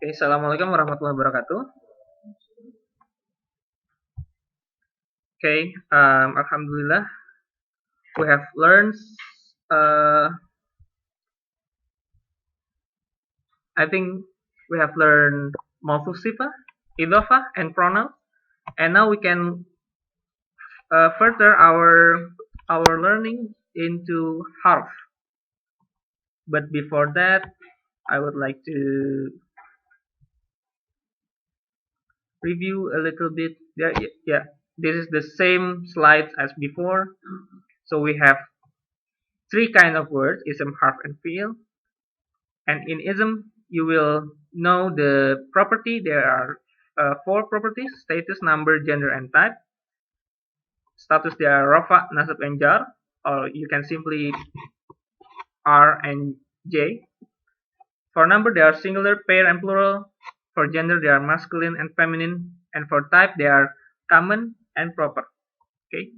Okay, Assalamualaikum warahmatullahi wabarakatuh. Okay, Alhamdulillah, we have learned, I think we have learned Mawsoof Sifah, Idafah and Pronouns, and now we can further our learning into Harf. But before that, I would like to review a little bit. Yeah, this is the same slides as before. So we have three kind of words: ism, harf, and fi'il. And in ism, you will know the property. There are four properties: status, number, gender, and type. Status, they are rafa, nasab, and jar, or you can simply R and J. For number, they are singular, pair, and plural. For gender, they are masculine and feminine. And for type, they are common and proper. Okay.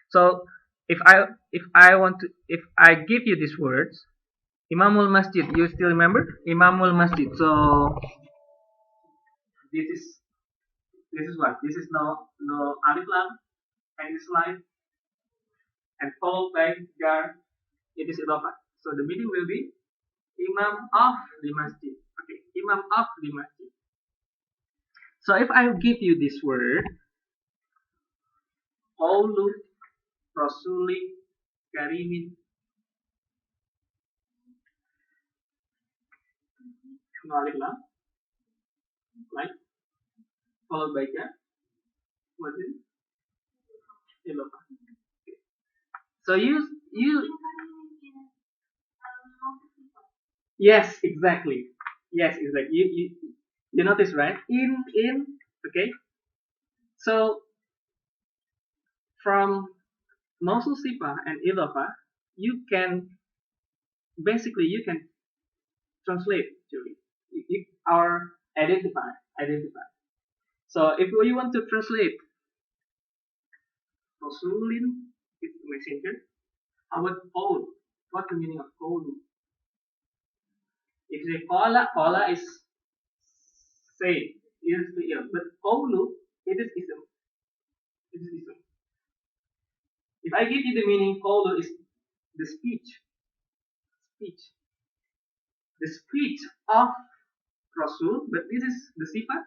So if I give you these words, Imamul Masjid, you still remember? Imamul Masjid. So this is what? This is no alif lam and this line and followed by jar. It is idafah. So the meaning will be Imam of the Masjid. Okay, Imam of the Masjid. So if I give you this word, Qawlu Rasuli Karimin, no alif lam, right? Followed by jar. What is it? Idafah. Okay. So you yes, exactly. Yes, exactly. You notice, right? In okay. So from Mawsoof Sifah and Idafah, you can you can translate actually or identify. So if you want to translate Rasulin is messenger, how about qawl? What's the meaning of qawl? If you say qala is say, is to hear, but qawlu it is ism. It is ism. If I give you the meaning, qawlu is the speech, the speech of Rasul, but this is the sifat.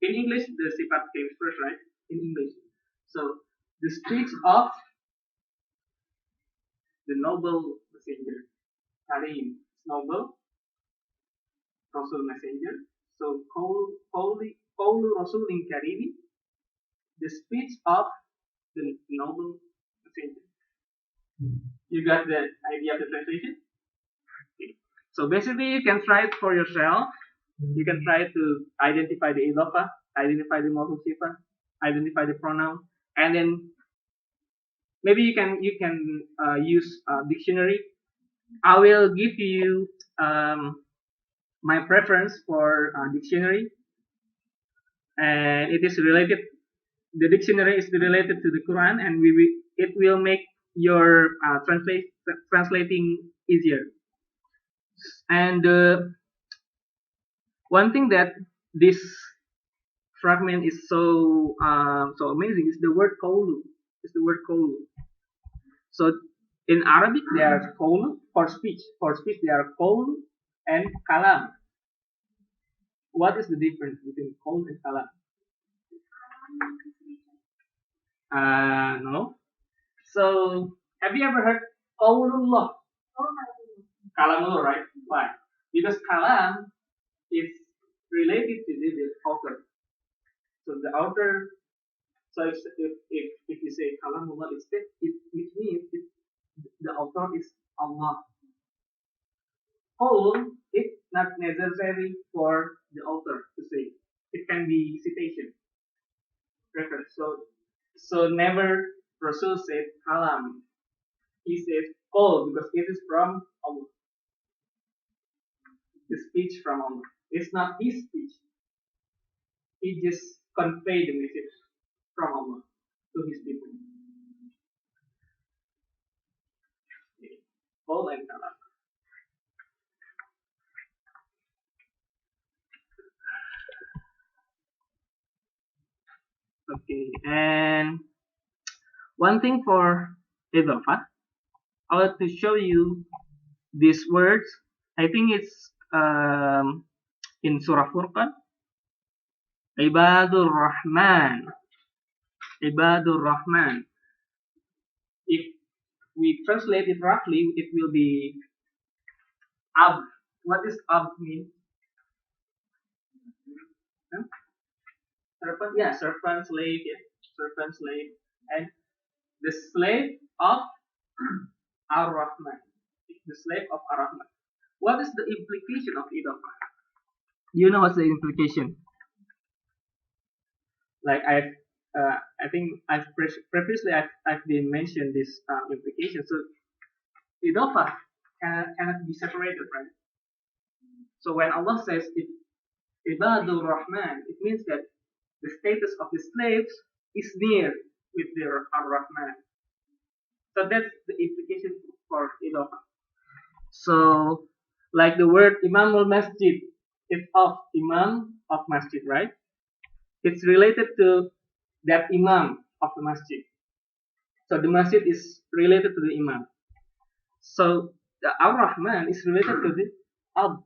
In English, the sifat came first, right? In English. So, the speech of the noble messenger, Karim, noble, Rasul messenger. So, Qawlu Rasulin Karimi, the speech of the noble messenger. You got the idea of the translation? Okay. So basically, you can try it for yourself. You can try to identify the idafah, identify the Mawsoof Sifah, identify the pronoun, and then maybe you can use a dictionary. I will give you my preference for dictionary, and it is related. The dictionary is related to the Quran, and it will make your translating easier. And one thing that this fragment is so amazing is the word qawlu. Is the word qawlu. So in Arabic there are qawlu for speech. For speech there are qawlu and kalam. What is the difference between qawl and kalam? No. So have you ever heard qawlullah? Kalamullah, right? Why? Because kalam is related to the author. So the author. So if you say kalamullah, which means the author is Allah. Qawl it's not necessary for the author to say. It can be citation, reference. So never Rasul said kalam. He says qawl because it is from Allah. The speech from Allah. It's not his speech. He just conveyed the message from Allah to his people. Qawl and kalam. Okay, and one thing for Idafah, I want to show you these words. I think it's in Surah Furqan. Ibadur Rahman. Ibadur Rahman. If we translate it roughly, it will be Ab. What does Ab mean? Huh? Servant, yeah, servant, slave, yeah, servant, slave, and the slave of Ar-Rahman. The slave of Ar-Rahman. What is the implication of Idafah? Do you know what's the implication? Like I think previously I've been mentioned this implication. So Idafah cannot be separated, right? So when Allah says Ibadur Rahman, it means that the status of the slaves is near with their Ar-Rahman. So that's the implication for Idafah. So like the word Imam al-Masjid, it's of Imam of Masjid, right? It's related to that Imam of the Masjid. So the Masjid is related to the Imam. So the Ar-Rahman is related to the Ab.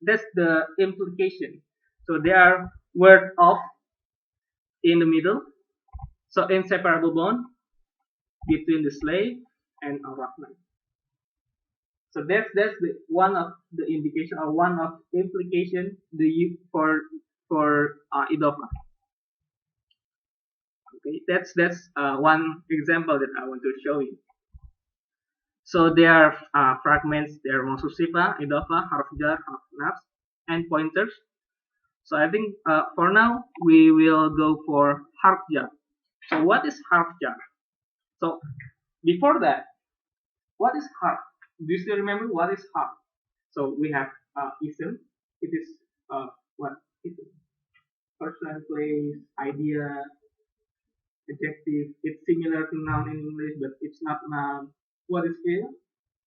That's the implication. So they are word of in the middle. So inseparable bond between the slave and Ar-Rahman. So that's the one of the indication or one of implication for Idafah. Okay, that's one example that I want to show you. So there are fragments. There are Mawsoof Sifah, Idafah, Harf of Jarr, Harf of Pronouns, and pointers. So I think for now we will go for Harf of Jarr. So what is Harf of Jarr? So before that, what is Harf? Do you still remember what is Harf? So we have ism. It is what ism? Person, place, idea, adjective. It's similar to noun in English, but it's not noun. What is fi'l?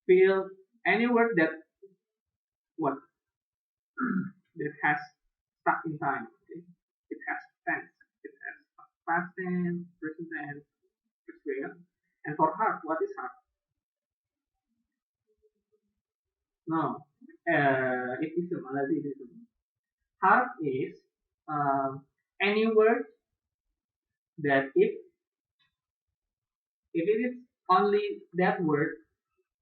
Fi'l, any word that what that has stuck in time. Okay? It has tense. It has past tense, present tense, etc. And for Harf, what is Harf? No, it ism. Already it ism. Harf is any word that if it is only that word,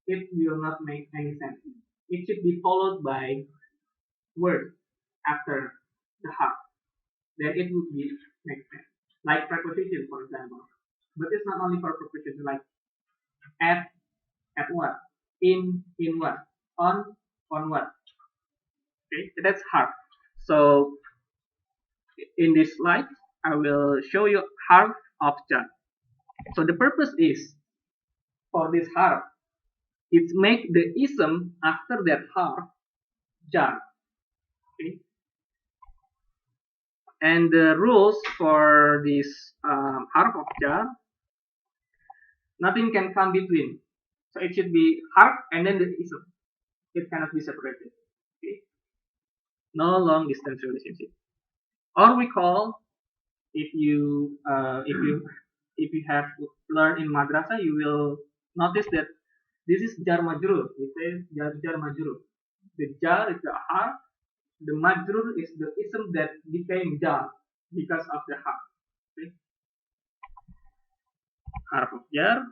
it will not make any sense. It should be followed by word after the harf. Then it would be make sense. Like preposition, for example. But it's not only for preposition, like at what, in what, on what. Okay, that's harf. So in this slide, I will show you Harf of Jarr. So the purpose is for this harf, it's make the ism after that harf jar. Okay. And the rules for this harf of jar, nothing can come between. So it should be harf and then the ism. It cannot be separated. Okay. No long distance relationship. Or we call, if you have learned in madrasah, you will notice that this is jar majrur. We say jar majrur. The jar is the harf. The majrur is the ism that became jar because of the harf. Okay. Harf of jar.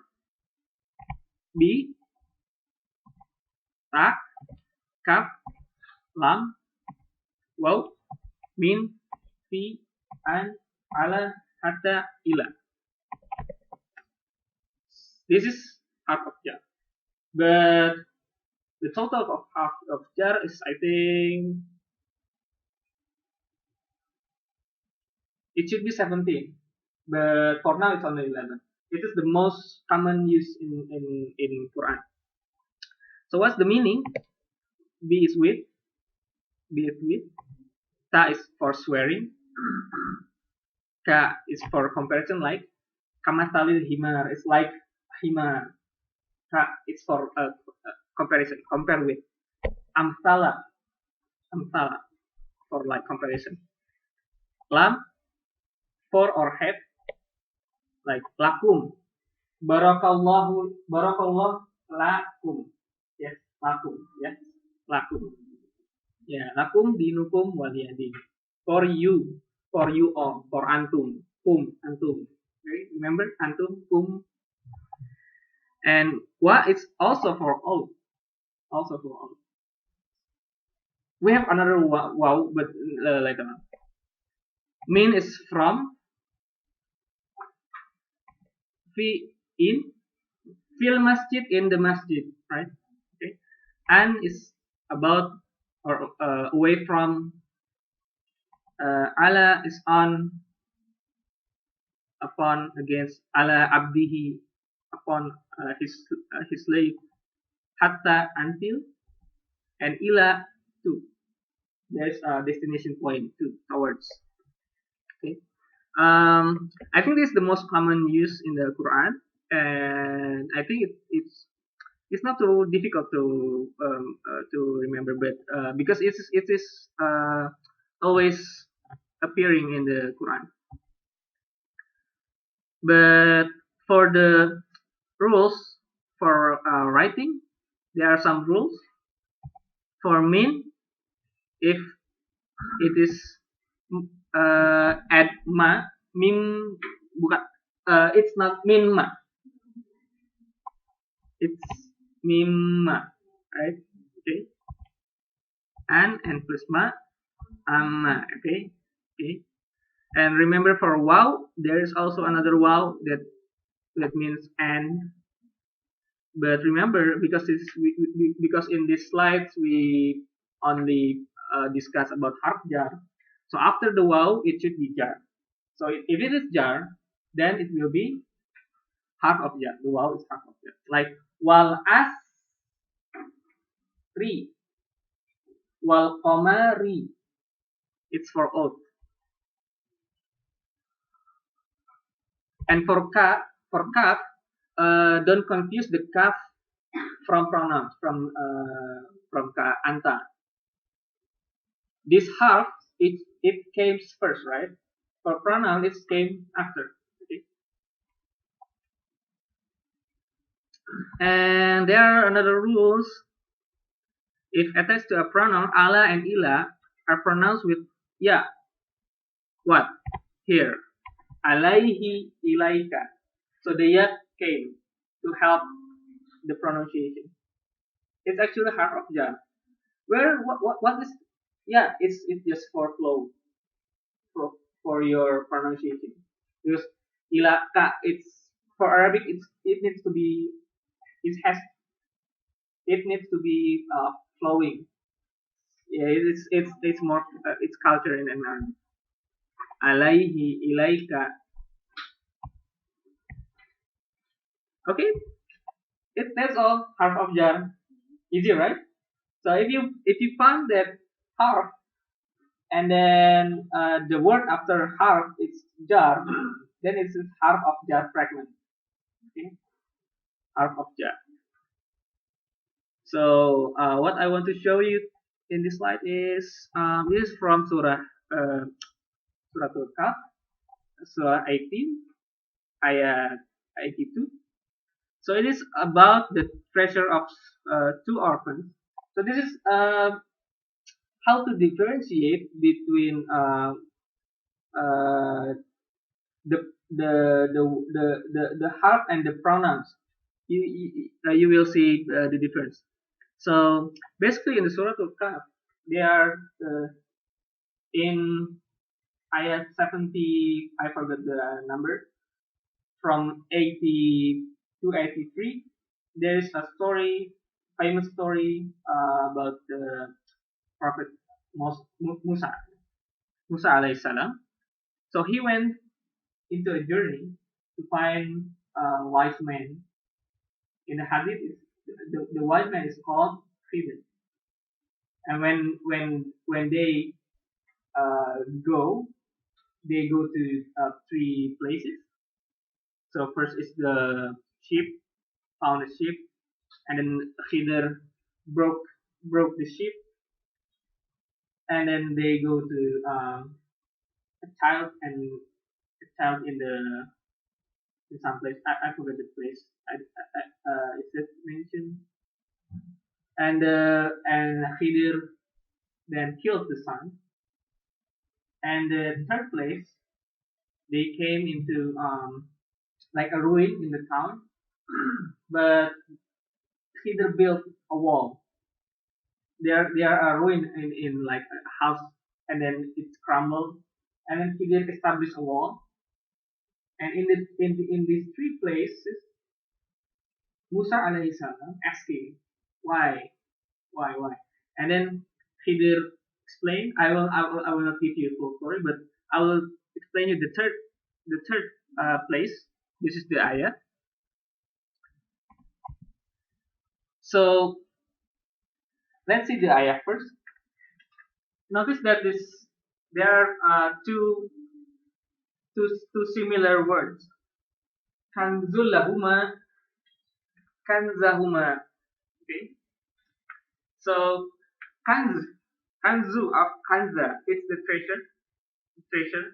Bi, ta, kaf, lam, waw, min, fi, an, ala, hatta, ila. This is harf of jar. But the total of harf of jar is, I think, it should be 17. But for now it's only 11. It is the most common use in Quran. So what's the meaning? B is with. B is with. Ta is for swearing. Ka is for comparison, like kamatalil himar. It's like himar. Ka is for comparison. Compare with. Amtala. Amtala for like comparison. Lam for or head. like lakum, barakallah lakum, yes, lakum, yes, lakum, yeah, lakum dinukum waliyadin, for you, all, for antum, antum, okay? Remember antum, and wa is also for all, also for all. We have another wow, but later on. Min is from, fi in, fil masjid, in the masjid, right? Okay. An is about or away from. Ala is on, upon, against, ala abdihi, upon his slave, hatta, until, and ila, to. There's a destination point, to, towards. Okay. I think this is the most common use in the Quran, and I think it's not too difficult to remember, but because it is always appearing in the Quran. But for the rules for writing, there are some rules. For min, if it is add ma, mim, bukan, it's not min ma, it's mim ma, right? Okay. And plus ma, amma, okay. Okay. And remember, for wow, there is also another wow that means and. But remember, because because in these slides we only discuss about harf jar, so after the wow it should be jar. So if it is jar, then it will be harf of jar. The wow is harf of jar. Like wal asri, wal qamari, it's for oath. And for kaf, don't confuse the kaf from pronouns, from ka, anta. This harf, it came first, right? For pronoun, it came after. Okay. And there are another rules. If attached to a pronoun, ala and ila are pronounced with ya. What? Here. Alaihi, ilaika. So the ya came to help the pronunciation. It's actually harf of jar. Where what is, yeah, it's just for flow, for your pronunciation. Because ilaka, it's for Arabic, it needs to be, it needs to be flowing. Yeah, it's more it's culture in Arabic. Alaihi, ilaika. Okay, that's all. Harf of jar, easy, right? So if you find that harf and then the word after harf is jar, then it's harf of jar fragment. Okay, harf of jar. So what I want to show you in this slide is this is from Surah Al-Kahf, Surah 18, ayat 82. So it is about the treasure of two orphans. So this is how to differentiate between the harf and the pronouns. You will see the difference. So basically in the Surah Al-Kahf, they are in ayat 70, I forgot the number, from 80 to 83. There is a story, famous story about the Prophet Musa alayhi salam. So he went into a journey to find a wise man. In the hadith, the wise man is called Khidr. And when they go to three places. So first is the ship, found a ship, and then Khidr broke the ship, and then they go to a child in the in some place. I forgot the place. It's just mentioned. And Khidir then killed the son. And the third place, they came into like a ruin in the town, but Khidir built a wall. There are a ruin in like a house, and then it's crumbled, and then Khidir established a wall. And in these three places, Musa alayhi salam asking why, and then Khidir explained. I will not give you a full story, but I will explain you the third place. This is the ayah. So let's see the ayah first. Notice that there are two similar words. Kanzulahuma, kanzahuma. Okay. So kanzu of kanza, it's the treasure.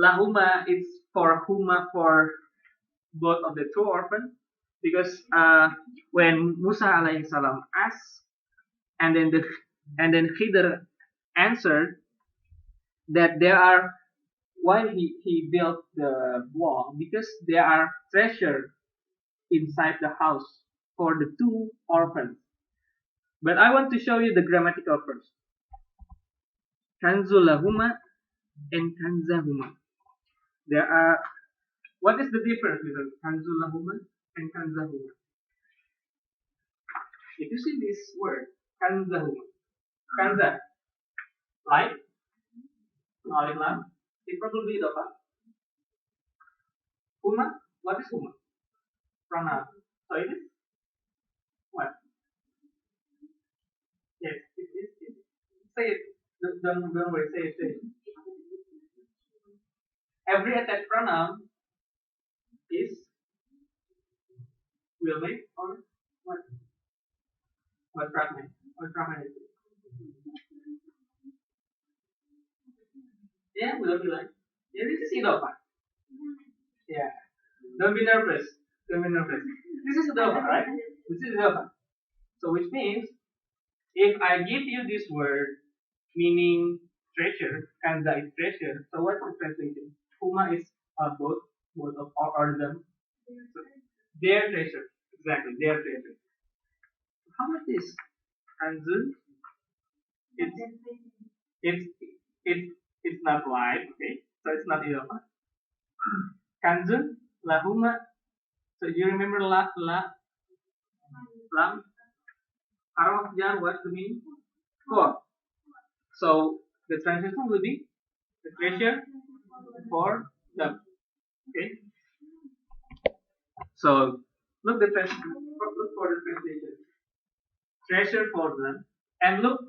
Lahuma is for huma, for both of the two orphans, because when Musa alayhi salam asked, and then Khidir answered that there are, why he built the wall, because there are treasure inside the house for the two orphans. But I want to show you the grammatical first. Kanzulahuma and kanzahuma. There are, what is the difference between kanzulahuma and kanzahuma? If you see this word, kanzahuma, kanza, like, alif lam, it probably idafah. Huma, what is huma? Pronoun. So it is what? Yes, it is. Say it. Don't worry. Say it. Every attached pronoun is will make or what? What fragment? What fragment is it? Yeah, will be like. Yeah, this is idafah. Yeah. Don't be nervous. This is idafah, right? This is idafah. So which means, if I give you this word meaning treasure, kanza is treasure. So what's the translation? Huma is both of or them. So their treasure. Exactly, their treasure. How much is kanzun? It's not white, okay? So it's not idafah. Kanzun, lahuma. So you remember lam? Harf of Jarr, what to mean? For. So the translation will be the treasure for them. Okay. So look for the translation. Treasure for them, and look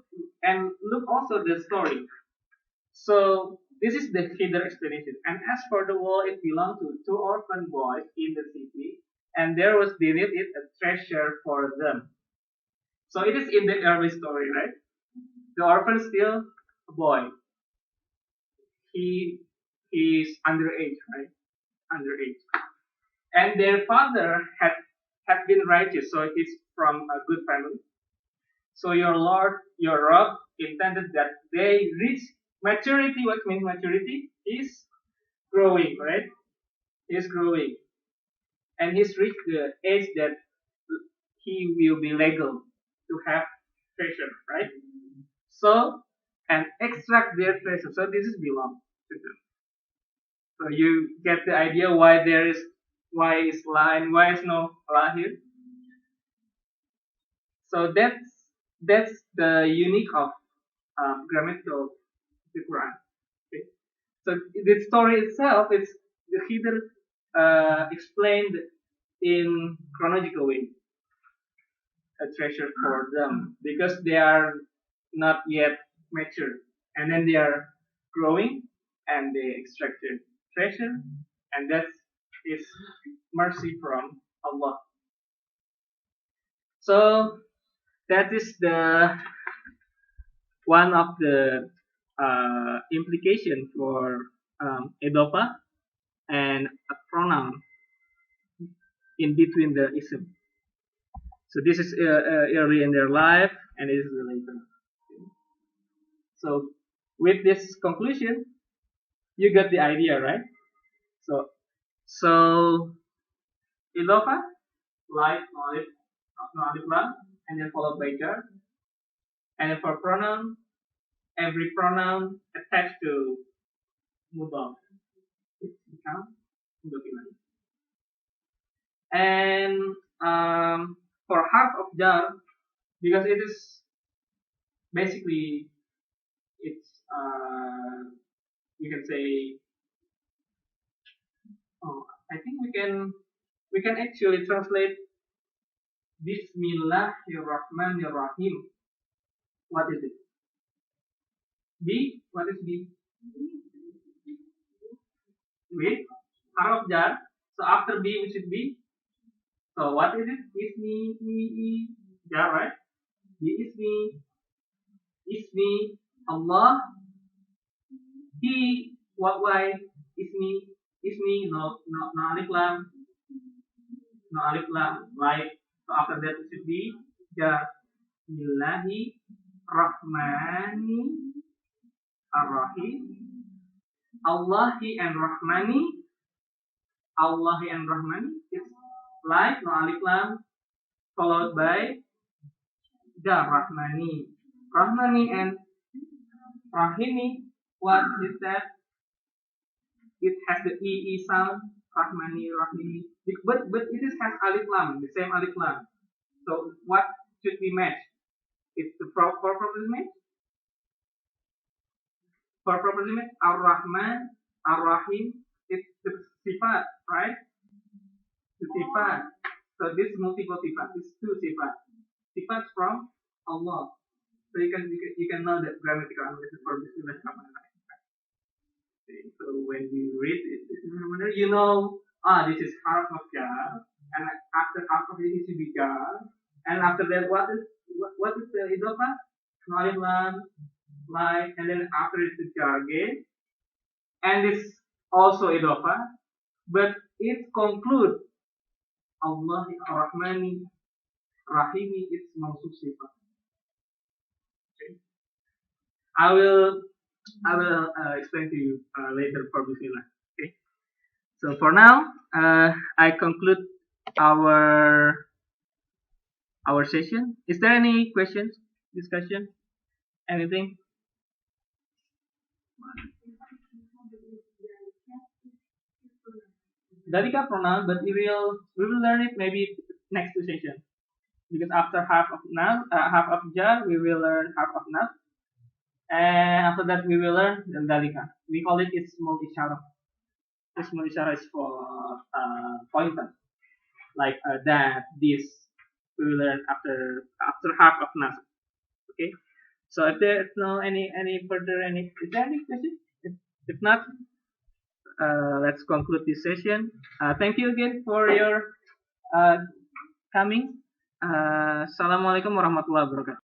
also the story. So this is the Khidir explanation. And as for the wall, it belonged to two orphan boys in the city, and there was beneath it a treasure for them. So it is in the early story, right? The orphan still a boy. He is underage, right? Underage. And their father had been righteous, so he's from a good family. So your Lord, your Rob, intended that they reach maturity. What means maturity? Is growing, right? Is growing. And he's reached the age that he will be legal to have treasure, right? So, and extract their treasure. So this is belong to them. So you get the idea why is la and why is no la here. So that's the unique of grammatical the Quran. Okay. So the story itself is the Khidir explained in chronological way. A treasure for them because they are not yet mature, and then they are growing, and they extracted treasure, and that is mercy from Allah. So that is the one of the implication for idafah. and a pronoun in between the ism. So this is early in their life, and this is later. So with this conclusion, you got the idea, right? So Idafah, like no alif lam, and then followed by jar. And then for pronoun, every pronoun attached to mudhaf, it becomes mudhaf ilaih. And for harf of jar, because it is basically, it's you can say, I think we can actually translate Bismillahirrahmanirrahim. What is it? B. What is B? With harf of jar. So after B, we should be. So what is it? Ismi, jar, right? Bi ismi, Allah. He, what, why? Ismi, no alif lam, like. So after that it should be jar. Bismillahirrahmanirrahim. Allahi and Rahmani. It's like no alif lam followed by jar. Rahmani and Rahimi. What is that? It has the ee sound. Rahmani, but it has alif lam, the same alif lam. So what should be matched? It's the properly matched. For properly matched, Ar-Rahman, Ar-Rahim, it's the sifat, right? The sifat. So this multiple sifat, this two sifat. Sifats from Allah. So you can know that grammatical analysis for Bismillahirrahmanirrahim. So when you read it, you know, this is Harf of Jarr, and after Harf of it should be Jarr, and after that what is the Idafah? Alif lam, like, and then after it is Jarr again, and it's also Idafah, but it concludes Allah Ar-Rahmani Rahimi, it's Mawsoof Sifah. Okay. I will explain to you later for Bismillah. Okay. So for now, I conclude our session. Is there any questions, discussion, anything? Dalika pronoun, but we will learn it maybe next session, because after Harf of Jarr, we will learn Harf of Nas. And after that, we will learn the dalika. We call it ismul isyarah. Ismul isyarah is for pointer, like that, this. We will learn after Harf of Nas. Okay. So if there is no any further is there any question? If not, let's conclude this session. Thank you again for your coming. Assalamualaikum warahmatullahi wabarakatuh.